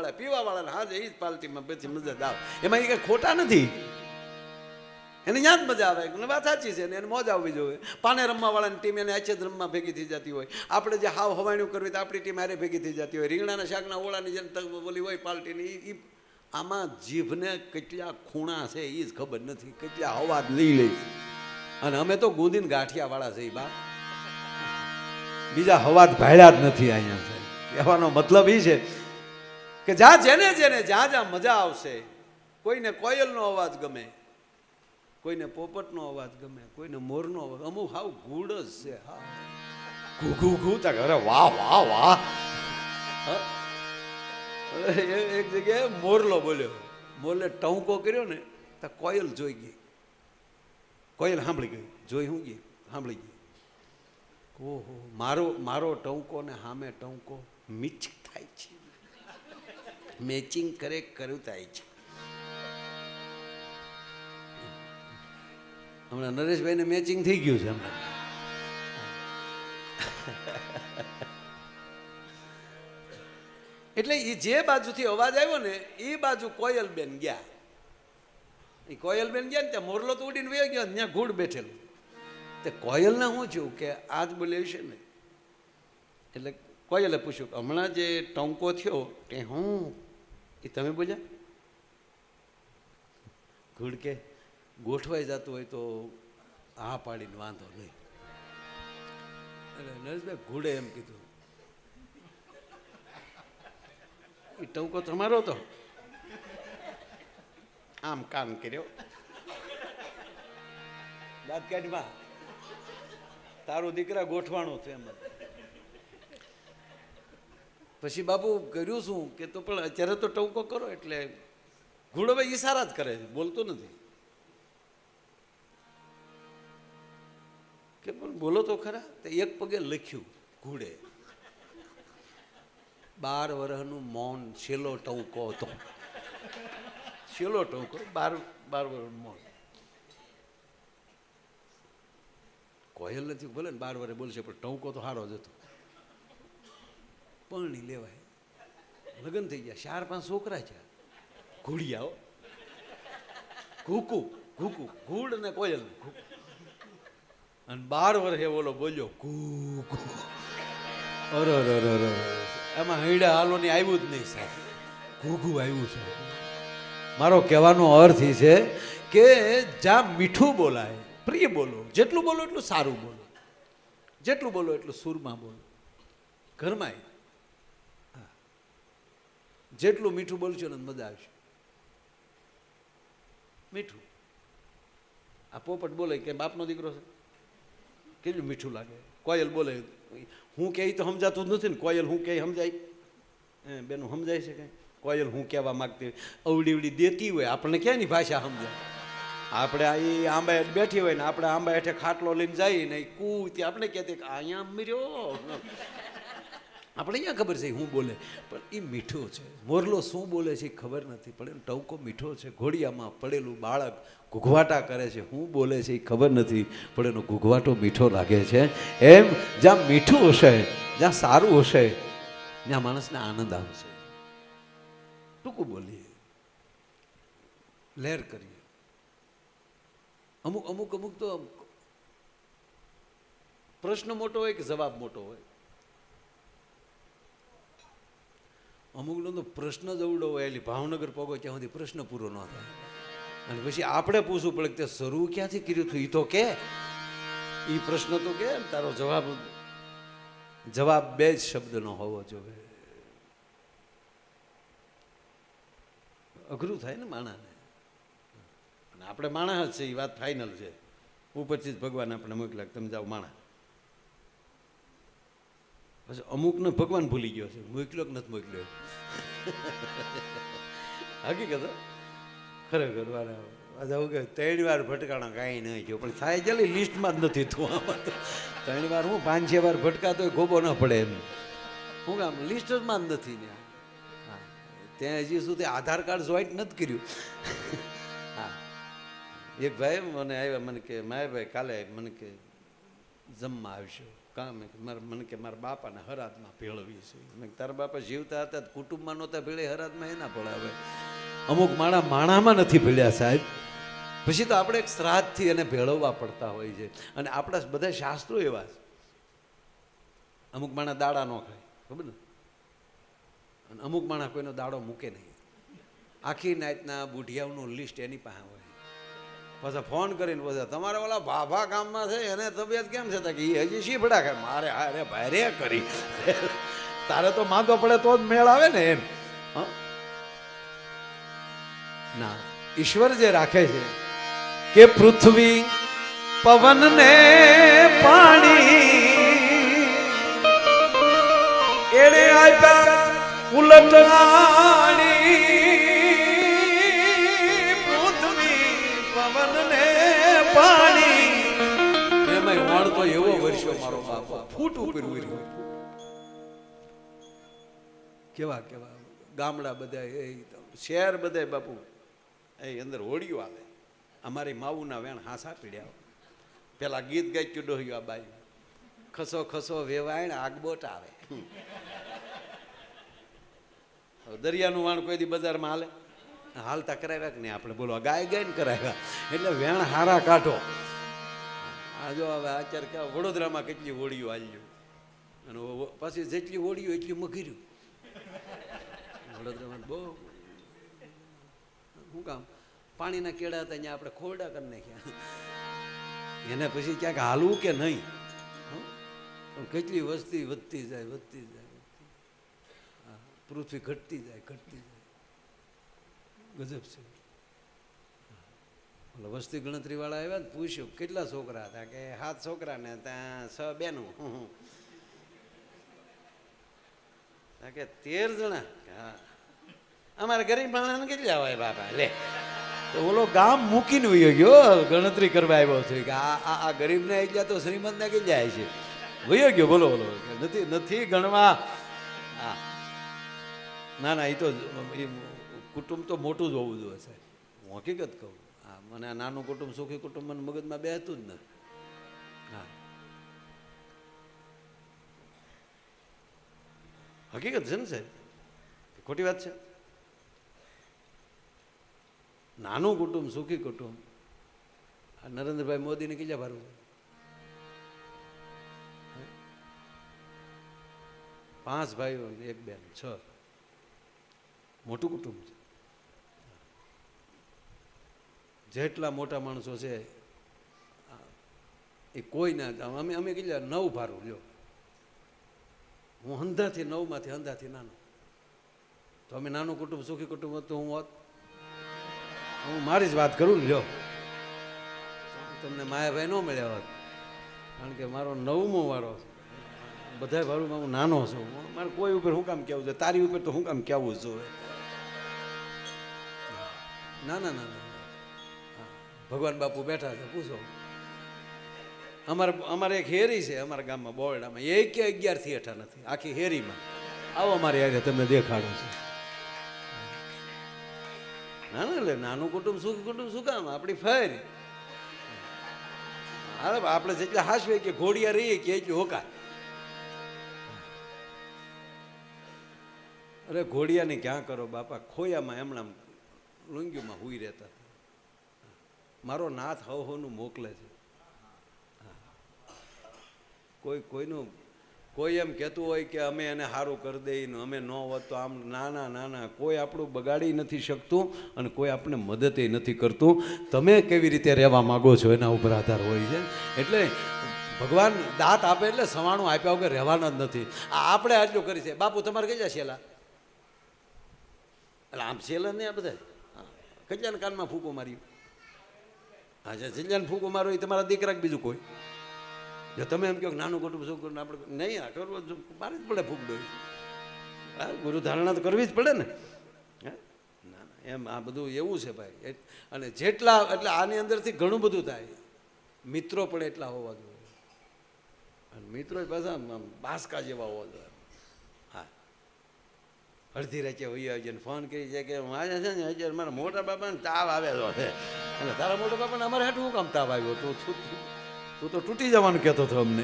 રમવાવાળા પીવાવાળા હા એ જ પાર્ટીમાં પછી મજા આવે. એમાં એ કંઈ ખોટા નથી, એને ત્યાં જ મજા આવે. વાત સાચી છે ને, એને મોજ આવવી જોઈએ. પાને રમવાવાળાની ટીમ એને આચેદ રમવા ભેગી થઈ જતી હોય. આપણે જે હાવ હવાણું કરવી તો આપણી ટીમ હારે ભેગી થઈ જતી હોય. રીંગણાના શાકના ઓળાની જેમ બોલી હોય પાર્ટીની. એ આમાં જીભને કેટલા ખૂણા છે એ જ ખબર નથી, કેટલા અવાજ લઈ લે. અને અમે તો ગુંદીને ગાંઠિયાવાળા છે બા, બીજા હવાજ ભાડ્યા જ નથી અહીંયા છે. કહેવાનો મતલબ એ છે કે જ્યાં જેને જેને જ્યાં જ્યાં મજા આવશે. કોઈને કોયલનો અવાજ ગમે, કોઈને પોપટનો અવાજ ગમે, કોઈને મોરનો અવાજ. અમુક હાવ ગુડ જ છે. હા ઘૂ ઘૂ ઘૂ તા અરે વાહ વાહ વાહ. એક જગ્યાએ મોરલો બોલ્યો, મોરલે ટહુકો કર્યો ને તો કોયલ જોઈ ગઈ. કોયલ સાંભળી ગઈ, જોઈ શું ગઈ, સાંભળી ગઈ. ઓહો, મારો ટહુકો ને સામે ટહુકો મિચ થાય છે, મેચિંગ કરે કર્યું થાય છે. હમણાં નરેશભાઈને મેચિંગ થઈ ગયું છે હમણાં. એટલે એ જે બાજુથી અવાજ આવ્યો ને એ બાજુ કોયલબેન ગયા. એ કોયલબેન ગયા ને ત્યાં મોરલો તો ઉડીને વયો ગયો, ત્યાં ઘૂડ બેઠેલું. તે કોયલને શું થયું કે આજ બોલ્યું છે ને, એટલે કોયલે પૂછ્યું કે હમણાં જે ટંકો થયો કે હું એ તમે બોલ્યા? ઘૂડ કે ગોઠવાઈ જતું હોય તો હા પાડીને વાંધો નહીં. એટલે નરેશભાઈ ઘૂડે એમ કીધું, એ ટંકો તમારો હતો? આમ કામ કર્યો, દાંત કાઢમાં તારું દીકરા ગોઠવાણું છે એમ. પછી બાપુ કર્યું શું કે તો પણ અત્યારે તો ટંકો કરો. એટલે ઘૂડો ભાઈ ઈશારા જ કરે છે, બોલતો નથી. કે પણ બોલો તો ખરા. તો એક પગે લખ્યું ઘૂડે, 12 વર્ષનું મૌન. છેલ્લો ટંકો હતો, છેલ્લો ટંકો, 12 વર્ષનું મૌન. કોયલ નથી બોલે ને 12 વર્ષે બોલશે, પણ ટંકો તો સારો જ હતો. પરણી લેવાય, લગ્ન થઈ ગયા, 4-5 છોકરા છે. ઘૂડિયાઓ ઘૂકુ ઘૂકુ, ઘૂડ ને કોયલ. અને 12 વર્ષે બોલો બોલ્યો ઘૂકુ. અરે એમાં હૈડા હાલોની આવ્યું જ નહીં સાહેબ, ઘૂઘું આવ્યું છે. મારો કહેવાનો અર્થ એ છે કે જ્યાં મીઠું બોલાય, પ્રિય બોલો. જેટલું બોલો એટલું સારું બોલો, જેટલું બોલો એટલું સુરમાં બોલો. ઘરમાં જેટલું મીઠું બોલશો ને મજા આવશે. મીઠું. આ પોપટ બોલે કે બાપનો દીકરો છે, કેટલું મીઠું લાગે. કોયલ બોલે, હું કહે તો સમજાતું જ નથી ને. કોયલ હું કહે સમજાય? બેનું સમજાય છે કંઈ? કોયલ હું કહેવા માગતી હોય, અવડી દેતી હોય, આપણને ક્યાંની ભાષા સમજાય? આપણે આ આંબા બેઠી હોય ને આપણે આંબા હેઠે ખાટલો લઈને જઈએ ને કૂતી આપણે કહેતી કે અહીંયા મર્યો. આપણે અહીંયા ખબર છે હું બોલે, પણ એ મીઠું છે. મોરલો શું બોલે છે એ ખબર નથી, પણ એનો ટવકો મીઠો છે. ઘોડિયામાં પડેલું બાળક ઘૂઘવાટા કરે છે, શું બોલે છે એ ખબર નથી, પણ એનો ઘૂઘવાટો મીઠો લાગે છે. એમ જ્યાં મીઠું હશે, જ્યાં સારું હશે, ત્યાં માણસને આનંદ આવશે. ટૂંકું બોલીએ, લહેર કરીએ. અમુક તો પ્રશ્ન મોટો હોય કે જવાબ મોટો હોય. અમુકનો તો પ્રશ્ન જ અવડો હોય, એટલે ભાવનગર પગો ત્યાં સુધી પ્રશ્ન પૂરો ન થાય. અને પછી આપણે પૂછવું પડે કે તે શરૂ ક્યાંથી કર્યું હતું, એ તો કે એ પ્રશ્ન તો કે તારો જવાબ 2 જ શબ્દનો હોવો જોઈએ. અઘરું થાય ને માણાને. અને આપણે માણસ જ છે, એ વાત ફાઇનલ છે. ઉપરથી જ ભગવાન આપણે મોકલ્યા તમે જાઓ માણા. પછી અમુકને ભગવાન ભૂલી ગયો છે, મોકલ્યો કે નથી મોકલ્યો. હકીકત ખરેખર આવું કે 3 વાર ભટકાણા કાંઈ નહીં થયો, પણ થાય ચાલી લિસ્ટમાં જ નથી તું. આમાં તો 3 વાર હું 5-6 વાર ભટકાતો ગોબો ન પડે એમ. હું કામ લિસ્ટમાં જ નથી ને. હા, ત્યાં હજી સુધી આધાર કાર્ડ જોઈન્ટ નથી કર્યું. હા, એક ભાઈ મને આવ્યા, મને કે માયાભાઈ કાલે મને કે જમવા આવશો. કામ મને કે મારા બાપાને હરાદમાં ભેળવી છે. મેં તારા બાપા જીવતા હતા કુટુંબમાં નહોતા ભેળે, હરાદમાં એના ભળાવે. અમુક માણામાં નથી ભેળ્યા સાહેબ. પછી તો આપણે એક શ્રાદ્ધથી એને ભેળવવા પડતા હોય છે. અને આપણા બધા શાસ્ત્રો એવા છે. અમુક માણા દાડા ન ખાય, ખબર ને? અને અમુક માણા કોઈનો દાડો મૂકે નહીં. આખી નાતના બુઢિયાઓનું લિસ્ટ એની પાસે હોય. પાછા ફોન કરીને પૂછે તમારે ઓલા ભાભા ગામમાં છે એને તબિયત કેમ છે? કે એ હજી શીફડા ખાય. મારે અરે ભાઈ રે કરી તારે તો માંદો પડે તો જ મેળ આવે ને એમ. ના, ઈશ્વર જે રાખે છે કે પૃથ્વી પવન ને પાણી એણે આપ્યા ઉલટાણી. પૃથ્વી પવન ને પાણી એમાં વાળતો એવો વર્ષો મારો બાપો ફૂટ ઉપર ઉર્યો. કેવા કેવા ગામડા બધા એ શહેર બધા બાપુ એ અંદર હોળીઓ આવે. અમારી માવુના વેણ હાસા પીડ્યા. પેલા ગીત ગાઈતું ડોહ્યું આ બાઈ ખસો ખસો વેવાણ આગબોટ આવે. દરિયાનું વાણ કોઈ દી બજારમાં હાલે? હાલતા કરાવ્યા કે નહીં આપણે? બોલો ગાય ગાય ને કરાવ્યા એટલે વેણ હારા કાઢો. આ જો હવે અત્યારે કે વડોદરામાં કેટલી હોળીઓ હાલ્યું અને પછી જેટલી હોળીઓ એટલી મઘીર્યું. વડોદરામાં બહુ શું કામ પાણીના કેળા હતા અહીંયા આપણે ખોરડા કરી નાખ્યા. એને પછી ક્યાંક હાલવું કે નહીં? કેટલી વસ્તી વધતી જાય વધતી જાય. પૃથ્વી ઘટતી જાય ઘટતી જાય. ગજબ છે. એટલે વસ્તી ગણતરી વાળા આવ્યા ને પૂછ્યું કેટલા છોકરા હતા? કે 7 છોકરા ને ત્યાં 6 બેનું. કે 13 જણા. હા, અમારે ગરીબ માણસને કેટલા હોય બાપા? લે તો ઓલો ગામ મૂકીને વયો ગયો ગણતરી કરવા આવ્યો છે કે આ ગરીબને એટલા તો શ્રીમંતને કેટલા જાય છે? વયો ગયો. બોલો બોલો નથી નથી ગણવા. હા ના ના, એ તો કુટુંબ તો મોટું જ હોવું જોઈએ સાહેબ. હું હકીકત કહું. હા, મને આ નાનું કુટુંબ સુખી કુટુંબ મને મગજમાં બેસતું જ નથી. હા, હકીકત છે ને સાહેબ, ખોટી વાત છે? નાનું કુટુંબ સુખી કુટુંબ. આ નરેન્દ્રભાઈ મોદીને કેટલા ભરવું? 5 ભાઈઓ 1 બેન 6. મોટું કુટુંબ છે. જેટલા મોટા માણસો છે એ કોઈ ના. અમે કેટલા 9 ભારું લ્યો. હું અંધાથી 9માંથી અંધાથી નાનો. તો અમે નાનું કુટુંબ સુખી કુટુંબ હતું. હું મારી જ વાત કરું ને લ્યો. તમને માયાભાઈ ન મળ્યા હોત કારણ કે મારો 9મો વારો. બધા ભારુમાં હું નાનો છું. મારે કોઈ ઉપર શું કામ કહેવું છે? તારી ઉપર તો શું કામ કહેવું જોઈએ? ના ના ના ના, ભગવાન બાપુ બેઠા છે પૂછો. અમારે એક હેરી છે અમારા ગામમાં બોરડામાં. એ કે 11 થી 8 નથી આખી હેરીમાં. આવો અમારી આગળ તમને દેખાડો છે. ના ના, એટલે નાનું કુટુંબ સુખી કુટુંબ શું કામ? આપણી ફેર. અરે આપણે જેટલા હાસવે કે ઘોડિયા રહીએ કે એટલું હોકાય. અરે ઘોડિયાને ક્યાં કરો બાપા? ખોયામાં એમણા લુંગીમાં હુઈ રહેતા. મારો નાથ હવનું મોકલે છે. કોઈનું કોઈ એમ કહેતું હોય કે અમે એને સારું કરી દઈને અમે ન હોત તો આમ. નાના નાના, કોઈ આપણું બગાડી નથી શકતું અને કોઈ આપણે મદદ નથી કરતું. તમે કેવી રીતે રહેવા માગો છો એના ઉપર આધાર હોય છે. એટલે ભગવાન દાંત આપે એટલે સવાણું આપ્યા વગર રહેવાના જ નથી. આપણે આટલું કરી છે. બાપુ તમારે કેટલા છેલા? એટલે આમ છેલ્લા નહીં આ બધા. કેટલાને કાનમાં ફૂકો માર્યું? હા, છેલ્લાને ફૂકો મારો એ તમારા દીકરા બીજું કોઈ? જો તમે એમ કહો નાનું કુટુંબ શું કરું આપણે નહીં, આ કરવું મારે જ પડે ફૂગડો. હા, ગુરુ ધારણા તો કરવી જ પડે ને. હા ના ના, એમ આ બધું એવું છે ભાઈ. અને જેટલા એટલે આની અંદરથી ઘણું બધું થાય. મિત્રો પણ એટલા હોવા જોઈએ. અને મિત્રો પાછા બાસકા જેવા હોવા જોઈએ. હા, અડધી રાતે હોય જઈને ફોન કરી છે કે આજે છે ને અત્યારે મારા મોટા બાપાને તાવ આવેલો છે. અને તારા મોટા બાપાને અમારે હાટું શું કામ તાવ આવ્યો? તું તો તૂટી જવાનું કહેતો હતો અમને.